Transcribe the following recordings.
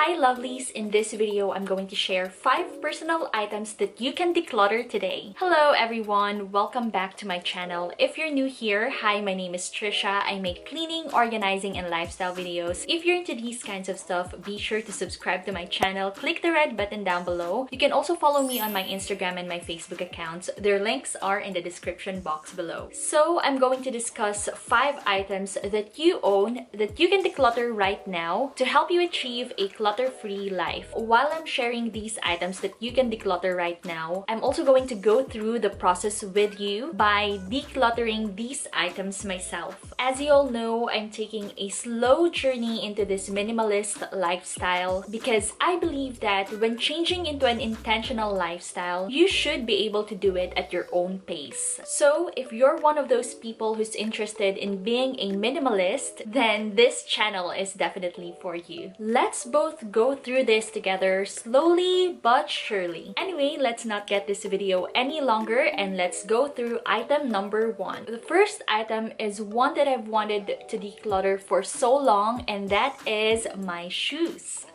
Hi lovelies! In this video, I'm going to share 5 personal items that you can declutter today. Hello everyone! Welcome back to my channel. If you're new here, hi, my name is Trisha. I make cleaning, organizing, and lifestyle videos. If you're into these kinds of stuff, be sure to subscribe to my channel. Click the red button down below. You can also follow me on my Instagram and my Facebook accounts. Their links are in the description box below. So I'm going to discuss 5 items that you own that you can declutter right now to help you achieve a clutter-free life. While I'm sharing these items that you can declutter right now, I'm also going to go through the process with you by decluttering these items myself. As you all know, I'm taking a slow journey into this minimalist lifestyle because I believe that when changing into an intentional lifestyle, you should be able to do it at your own pace. So if you're one of those people who's interested in being a minimalist, then this channel is definitely for you. Let's both go through this together slowly but surely. Anyway, let's not get this video any longer and let's go through item number 1. The first item is one that I've wanted to declutter for so long, and that is my shoes.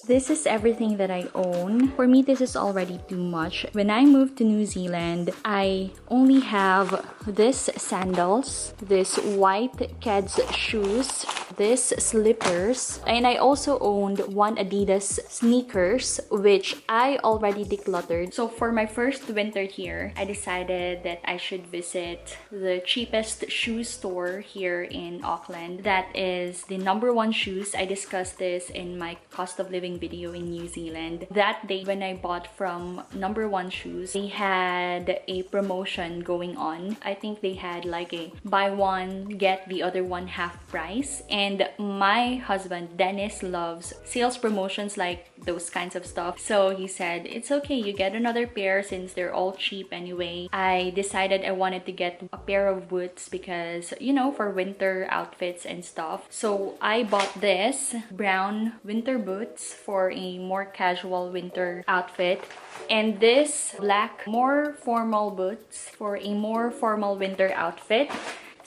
This is everything that I own. For me, this is already too much. When I moved to New Zealand, I only have this sandals, this white kids shoes, this slippers, and I also owned one Adidas sneakers, which I already decluttered. So for my first winter here, I decided that I should visit the cheapest shoe store here in Auckland. That is the #1 shoes. I discussed this in my cost of living video in New Zealand. That day when I bought from #1 shoes, they had a promotion going on. I think they had like a buy one get the other one half price, and my husband Dennis loves sales promotions, like those kinds of stuff. So he said it's okay, you get another pair since they're all cheap anyway. I decided I wanted to get a pair of boots because, you know, for winter outfits and stuff. So I bought this brown winter boots for a more casual winter outfit, and this black more formal boots for a more formal winter outfit.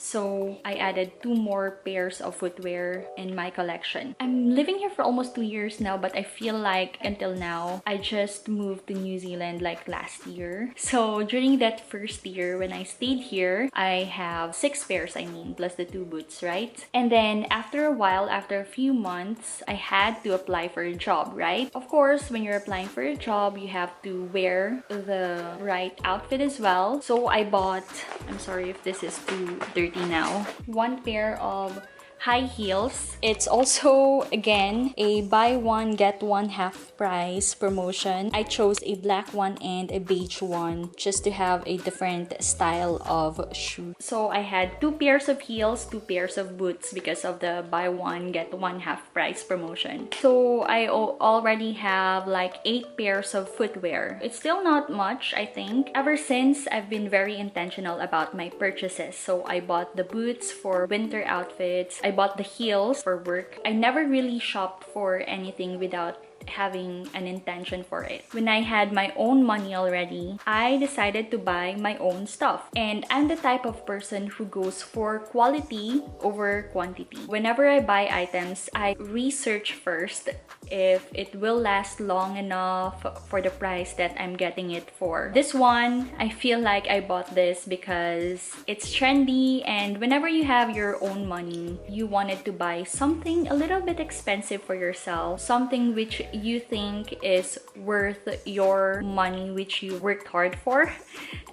So I added 2 more pairs of footwear in my collection. I'm living here for almost 2 years now, but I feel like until now, I just moved to New Zealand like last year. So during that first year when I stayed here, I have 6 pairs, plus the 2 boots, right? And then after a while, after a few months, I had to apply for a job, right? Of course, when you're applying for a job, you have to wear the right outfit as well. So I bought, I'm sorry if this is too dirty now, 1 pair of high heels. It's also, again, a buy one get one half price promotion. I chose a black one and a beige one just to have a different style of shoe. So I had 2 pairs of heels, 2 pairs of boots because of the buy one get one half price promotion. So I already have like 8 pairs of footwear. It's still not much, I think. Ever since, I've been very intentional about my purchases. So I bought the boots for winter outfits. I bought the heels for work. I never really shopped for anything without having an intention for it. When I had my own money already, I decided to buy my own stuff. And I'm the type of person who goes for quality over quantity. Whenever I buy items, I research first if it will last long enough for the price that I'm getting it for. This one, I feel like I bought this because it's trendy, and whenever you have your own money, you wanted to buy something a little bit expensive for yourself, something which you think is worth your money, which you worked hard for.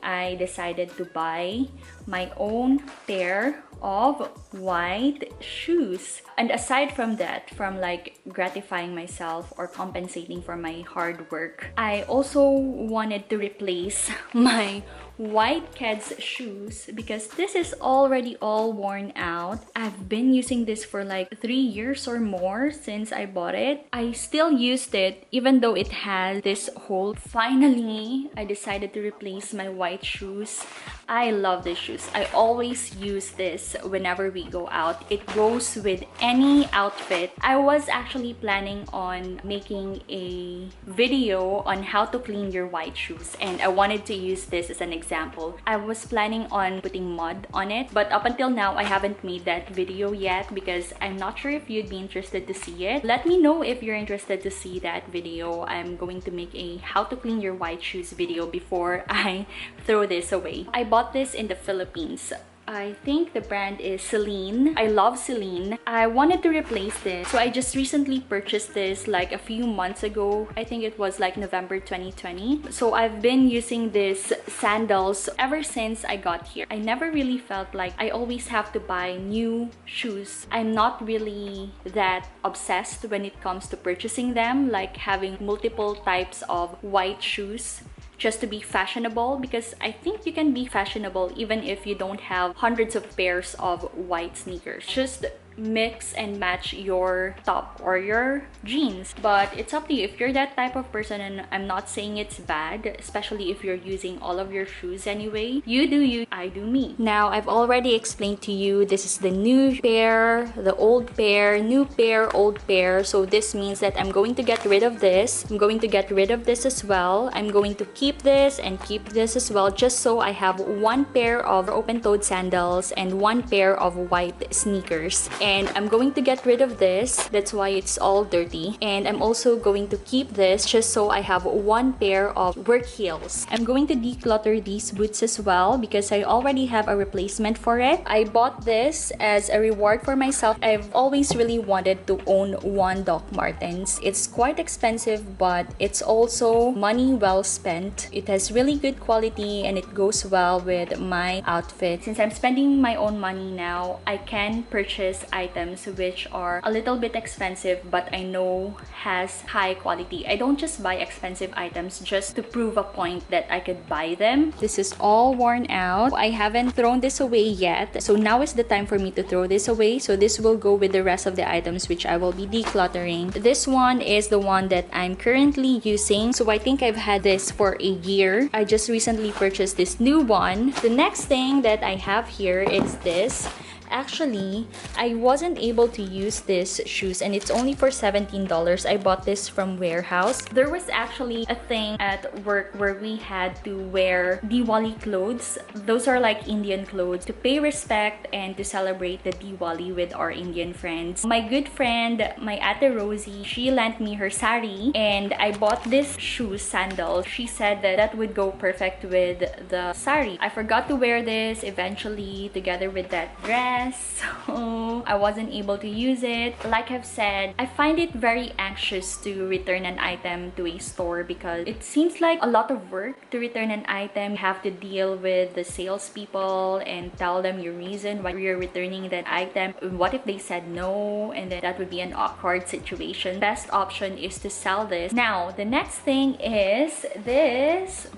I decided to buy my own pair of white shoes. And aside from that, from like gratifying myself or compensating for my hard work, I also wanted to replace my white kids shoes because this is already all worn out. I've been using this for like 3 years or more since I bought it. I still used it even though it has this hole. Finally, I decided to replace my white shoes. I love these shoes. I always use this whenever we go out. It goes with any outfit. I was actually planning on making a video on how to clean your white shoes, and I wanted to use this as an example example. I was planning on putting mud on it, but up until now, I haven't made that video yet because I'm not sure if you'd be interested to see it. Let me know if you're interested to see that video. I'm going to make a how to clean your white shoes video before I throw this away. I bought this in the Philippines. I think the brand is Celine. I love Celine. I wanted to replace this, so I just recently purchased this like a few months ago. I think it was like November 2020. So I've been using this sandals ever since I got here. I never really felt like I always have to buy new shoes. I'm not really that obsessed when it comes to purchasing them, like having multiple types of white shoes just to be fashionable, because I think you can be fashionable even if you don't have hundreds of pairs of white sneakers. Just mix and match your top or your jeans, but it's up to you if you're that type of person, and I'm not saying it's bad, especially if you're using all of your shoes anyway. You do you, I do me. Now, I've already explained to you, this is the new pair, the old pair, new pair, old pair. So this means that I'm going to get rid of this. I'm going to get rid of this as well. I'm going to keep this and keep this as well, just so I have one pair of open-toed sandals and one pair of white sneakers. And I'm going to get rid of this, that's why it's all dirty. And I'm also going to keep this just so I have one pair of work heels. I'm going to declutter these boots as well because I already have a replacement for it. I bought this as a reward for myself. I've always really wanted to own one Doc Martens. It's quite expensive, but it's also money well spent. It has really good quality and it goes well with my outfit. Since I'm spending my own money now, I can purchase items which are a little bit expensive but I know has high quality. I don't just buy expensive items just to prove a point that I could buy them. This is all worn out. I haven't thrown this away yet, so now is the time for me to throw this away. So this will go with the rest of the items which I will be decluttering. This one is the one that I'm currently using, so I think I've had this for a year. I just recently purchased this new one. The next thing that I have here is this. Actually, I wasn't able to use this shoes and it's only for $17. I bought this from Warehouse. There was actually a thing at work where we had to wear Diwali clothes. Those are like Indian clothes to pay respect and to celebrate the Diwali with our Indian friends. My good friend, my Ate Rosie, she lent me her sari and I bought this shoes, sandal. She said that that would go perfect with the sari. I forgot to wear this eventually together with that dress. So I wasn't able to use it. Like I've said, I find it very anxious to return an item to a store because it seems like a lot of work to return an item. You have to deal with the salespeople and tell them your reason why you're returning that item. What if they said no? And then that would be an awkward situation. Best option is to sell this. Now, the next thing is this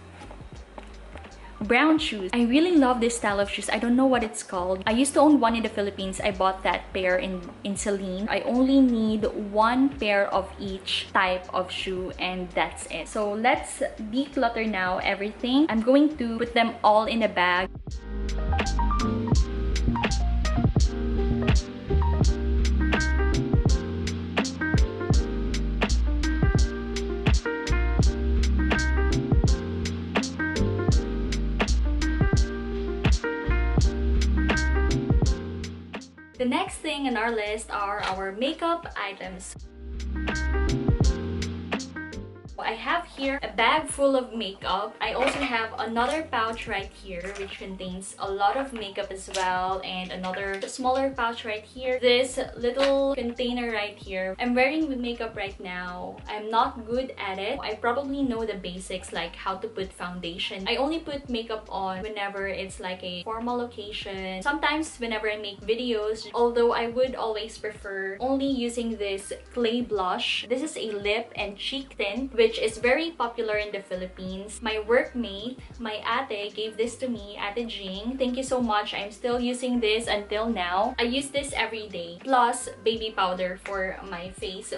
brown shoes. I really love this style of shoes. I don't know what it's called. I used to own one in the Philippines. I bought that pair in Celine. I only need one pair of each type of shoe and that's it. So let's declutter now everything. I'm going to put them all in a bag. The next thing on our list are our makeup items. I have here a bag full of makeup. I also have another pouch right here which contains a lot of makeup as well, and another smaller pouch right here. This little container right here. I'm wearing makeup right now. I'm not good at it. I probably know the basics like how to put foundation. I only put makeup on whenever it's like a formal occasion. Sometimes whenever I make videos, although I would always prefer only using this clay blush. This is a lip and cheek tint which is very popular in the Philippines. My workmate, my ate, gave this to me, Ate Jing. Thank you so much. I'm still using this until now. I use this every day. Plus baby powder for my face.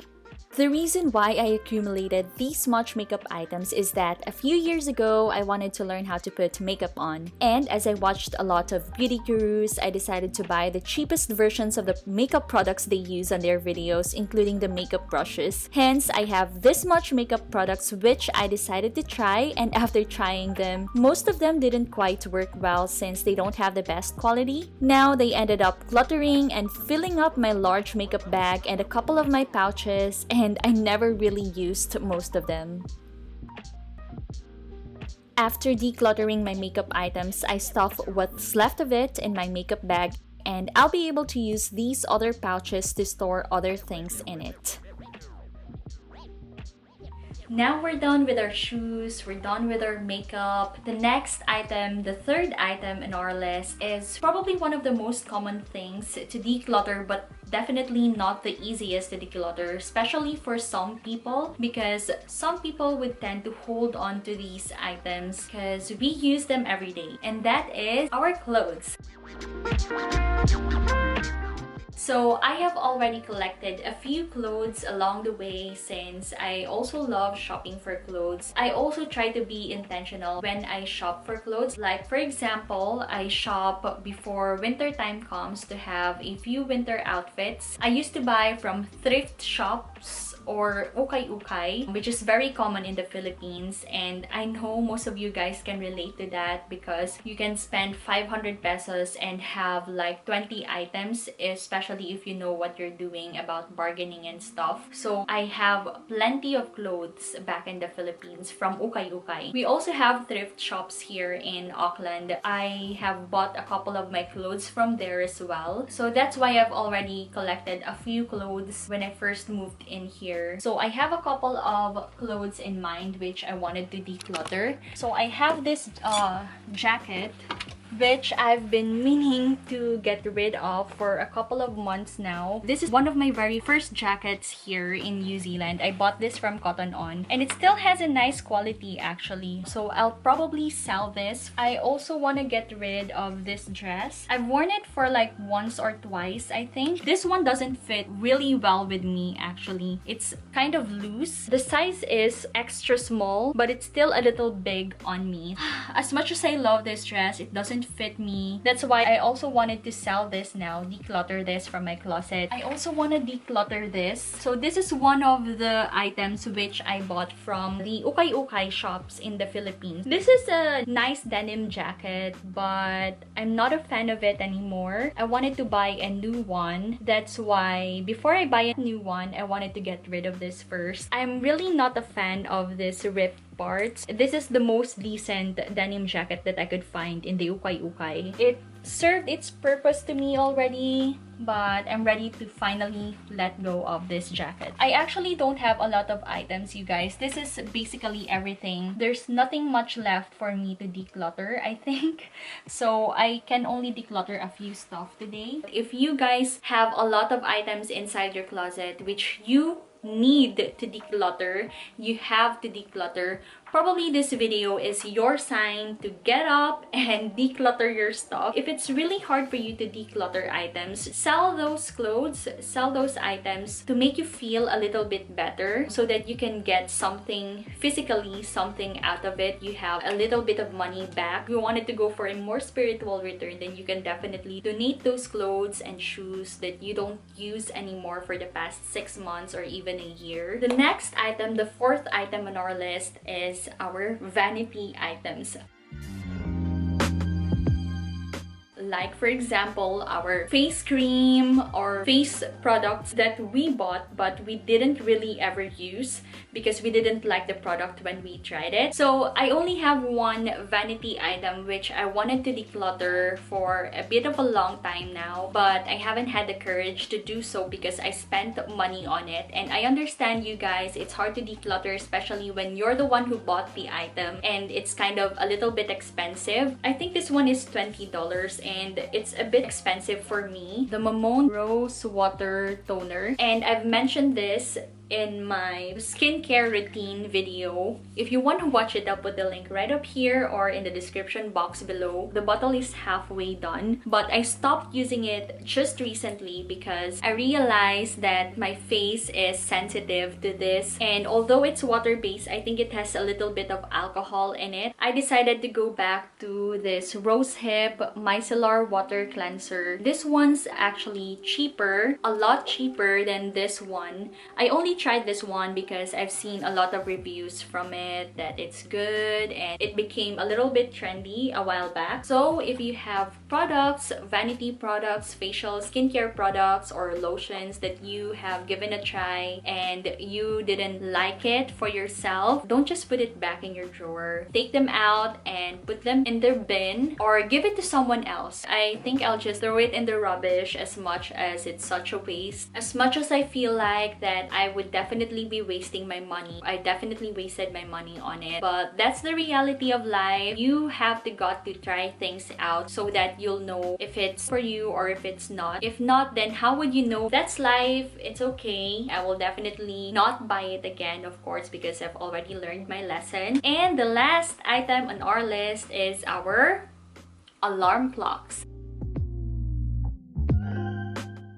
The reason why I accumulated these much makeup items is that a few years ago, I wanted to learn how to put makeup on. And as I watched a lot of beauty gurus, I decided to buy the cheapest versions of the makeup products they use on their videos, including the makeup brushes. Hence, I have this much makeup products which I decided to try, and after trying them, most of them didn't quite work well since they don't have the best quality. Now, they ended up cluttering and filling up my large makeup bag and a couple of my pouches, and I never really used most of them. After decluttering my makeup items, I stuff what's left of it in my makeup bag, and I'll be able to use these other pouches to store other things in it. Now we're done with our shoes, we're done with our makeup. The next item, the third item in our list, is probably one of the most common things to declutter, but definitely not the easiest to declutter, especially for some people, because some people would tend to hold on to these items because we use them every day, and that is our clothes. So I have already collected a few clothes along the way since I also love shopping for clothes. I also try to be intentional when I shop for clothes. Like for example, I shop before winter time comes to have a few winter outfits. I used to buy from thrift shops or ukay-ukay, which is very common in the Philippines, and I know most of you guys can relate to that because you can spend 500 pesos and have like 20 items, especially if you know what you're doing about bargaining and stuff. So I have plenty of clothes back in the Philippines from ukay-ukay. We also have thrift shops here in Auckland. I have bought a couple of my clothes from there as well. So that's why I've already collected a few clothes when I first moved in here. So I have a couple of clothes in mind which I wanted to declutter. So I have this jacket which I've been meaning to get rid of for a couple of months now. This is one of my very first jackets here in New Zealand. I bought this from Cotton On, and it still has a nice quality actually. So I'll probably sell this. I also want to get rid of this dress. I've worn it for like once or twice, I think. This one doesn't fit really well with me actually. It's kind of loose. The size is extra small, but it's still a little big on me. As much as I love this dress, it doesn't fit me. That's why I also wanted to sell this now, declutter this from my closet. I also want to declutter this. So this is one of the items which I bought from the ukay-ukay shops in the Philippines. This is a nice denim jacket, but I'm not a fan of it anymore. I wanted to buy a new one. That's why before I buy a new one, I wanted to get rid of this first. I'm really not a fan of this ripped parts. This is the most decent denim jacket that I could find in the ukay-ukay. It served its purpose to me already, but I'm ready to finally let go of this jacket. I actually don't have a lot of items, you guys. This is basically everything. There's nothing much left for me to declutter, I think. So I can only declutter a few stuff today. If you guys have a lot of items inside your closet which you need to declutter, you have to declutter, probably this video is your sign to get up and declutter your stuff. If it's really hard for you to declutter items, sell those clothes, sell those items to make you feel a little bit better so that you can get something physically, something out of it. You have a little bit of money back. If you wanted to go for a more spiritual return, then you can definitely donate those clothes and shoes that you don't use anymore for the past 6 months or even a year. The next item, the fourth item on our list, is our vanity items. Like for example, our face cream or face products that we bought but we didn't really ever use because we didn't like the product when we tried it. So I only have one vanity item which I wanted to declutter for a bit of a long time now, but I haven't had the courage to do so because I spent money on it. And I understand, you guys, it's hard to declutter, especially when you're the one who bought the item and it's kind of a little bit expensive. I think this one is $20 and it's a bit expensive for me. The Mamone Rose Water Toner. And I've mentioned this in my skincare routine video. If you want to watch it, I'll put the link right up here or in the description box below. The bottle is halfway done, but I stopped using it just recently because I realized that my face is sensitive to this, and although it's water-based, I think it has a little bit of alcohol in it. I decided to go back to this Rosehip Micellar Water Cleanser. This one's actually cheaper, a lot cheaper than this one. I only tried this one because I've seen a lot of reviews from it that it's good, and it became a little bit trendy a while back. So if you have products, vanity products, facial skincare products, or lotions that you have given a try and you didn't like it for yourself, don't just put it back in your drawer. Take them out and put them in their bin or give it to someone else. I think I'll just throw it in the rubbish, as much as it's such a waste. As much as I feel like that I would definitely be wasting my money, I definitely wasted my money on it. But that's the reality of life. You have the gut to try things out so that you'll know if it's for you or if it's not. If not, then how would you know? That's life. It's okay. I will definitely not buy it again, of course, because I've already learned my lesson. And the last item on our list is our alarm clocks.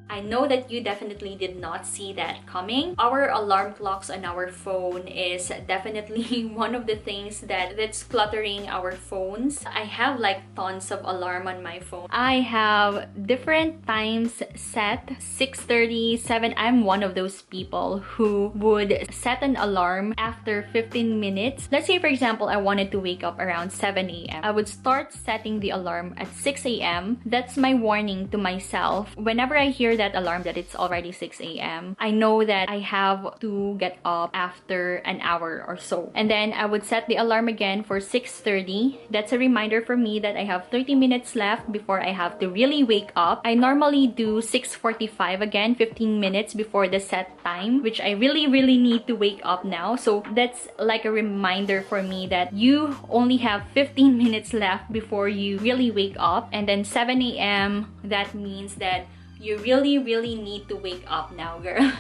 I know that you definitely did not see that coming. Our alarm clocks on our phone is definitely one of the things that's cluttering our phones. I have like tons of alarm on my phone. I have different times set, 6:30, 7. I'm one of those people who would set an alarm after 15 minutes. Let's say, for example, I wanted to wake up around 7 a.m. I would start setting the alarm at 6 a.m. That's my warning to myself. Whenever I hear that alarm that it's already 6 a.m., I know that I have to get up after an hour or so. And then I would set the alarm again for 6:30. That's a reminder for me that I have 30 minutes left before I have to really wake up. I normally do 6:45 again, 15 minutes before the set time, which I really need to wake up now. So that's like a reminder for me that you only have 15 minutes left before you really wake up. And then 7 a.m., that means that you really need to wake up now, girl.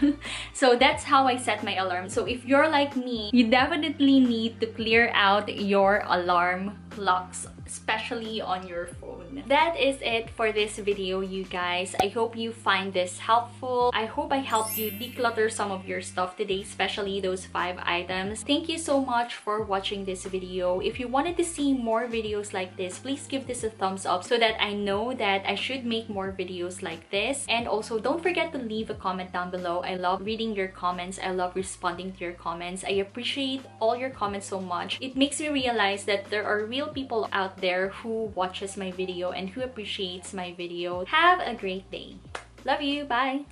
So that's how I set my alarm. So if you're like me, you definitely need to clear out your alarm clocks, especially on your phone. That is it for this video, you guys. I hope you find this helpful. I hope I helped you declutter some of your stuff today, especially those 5 items. Thank you so much for watching this video. If you wanted to see more videos like this, please give this a thumbs up so that I know that I should make more videos like this. And also, don't forget to leave a comment down below. I love reading your comments. I love responding to your comments. I appreciate all your comments so much. It makes me realize that there are real people out there who watches my video and who appreciates my video. Have a great day. Love you. Bye.